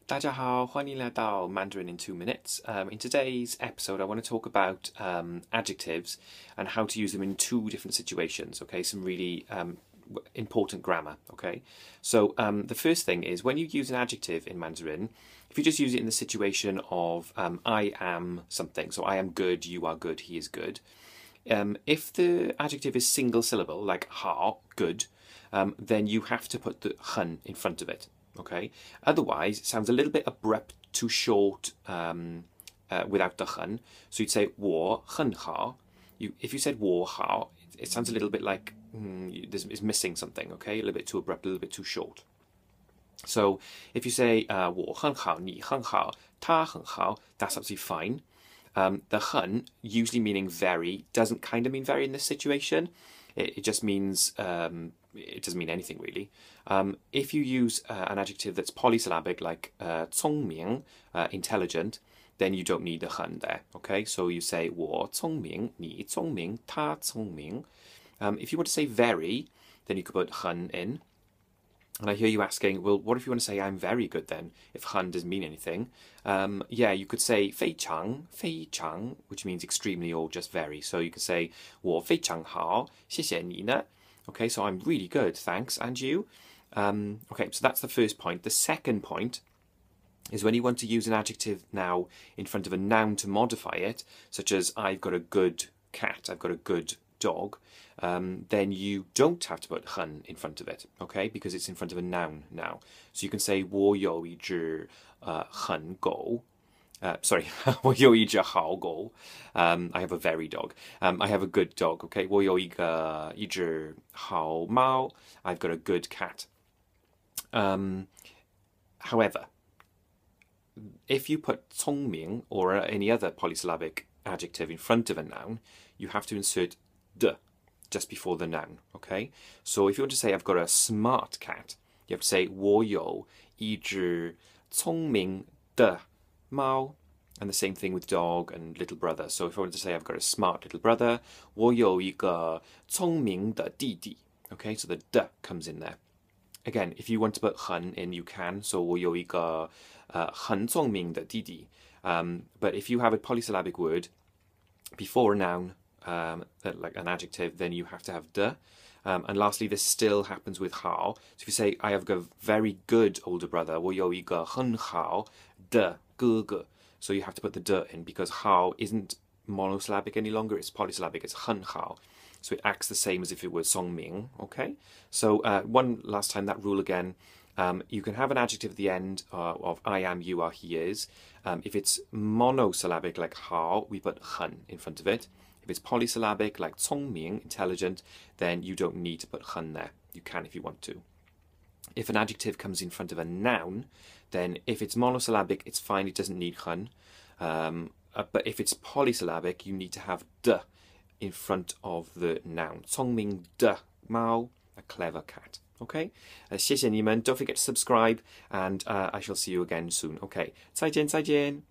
大家好，欢迎来到 Mandarin in 2 minutes. In today's episode, I want to talk about adjectives and how to use them in two different situations. Okay, some really important grammar. Okay, so the first thing is when you use an adjective in Mandarin, if you just use it in the situation of I am something, so I am good, you are good, he is good. If the adjective is single syllable, like hao, good, then you have to put the hun in front of it. Okay. Otherwise, it sounds a little bit abrupt, too short, without the hun. So you'd say 我很好. If you said 我好, it sounds a little bit like it's missing something. Okay, a little bit too abrupt, a little bit too short. So if you say 我很好,你很好,他很好, that's absolutely fine. The hun, usually meaning very, doesn't kind of mean very in this situation. It just means it doesn't mean anything really. If you use an adjective that's polysyllabic, like 聪明, intelligent, then you don't need the hun there. Okay, so you say 我聪明,你聪明,他聪明. If you want to say very, then you could put hun in. And I hear you asking, well, what if you want to say I'm very good then, if hun doesn't mean anything? Yeah, you could say 非常, which means extremely or just very. So you could say 我非常好,谢谢你呢. Okay, so I'm really good, thanks, and you? Okay, so that's the first point. The second point is when you want to use an adjective now in front of a noun to modify it, such as I've got a good cat, I've got a good dog, then you don't have to put hun in front of it, okay, because it's in front of a noun now. So you can say 我有一只很狗. Sorry, 我有一只好狗. I have a very dog. I have a good dog, okay? 我有一只好猫. I've got a good cat. However, if you put 聪明 or any other polysyllabic adjective in front of a noun, you have to insert de just before the noun, okay? So if you want to say I've got a smart cat, you have to say 我有一只聪明的猫. And the same thing with dog and little brother. So if I wanted to say I've got a smart little brother, 我有一个聪明的弟弟. Okay, so the de comes in there. Again, if you want to put hun in, you can. So 我有一个很聪明的弟弟. But if you have a polysyllabic word before a noun, like an adjective, then you have to have de. And lastly, this still happens with hao. So if you say, I have a very good older brother, 我有一个很好的哥哥. So you have to put the de in because hao isn't monosyllabic any longer, it's polysyllabic, it's hun hao. So it acts the same as if it were song ming, okay? So one last time, that rule again. You can have an adjective at the end of I am, you are, he is. If it's monosyllabic like hao, we put hun in front of it. If it's polysyllabic like 聪明, intelligent, then you don't need to put hun there. You can if you want to. If an adjective comes in front of a noun, then if it's monosyllabic, it's fine, it doesn't need hun. But if it's polysyllabic, you need to have de in front of the noun. 聪明的猫, a clever cat. Okay? 谢谢你们. Don't forget to subscribe, and I shall see you again soon. Okay. 再见, 再见.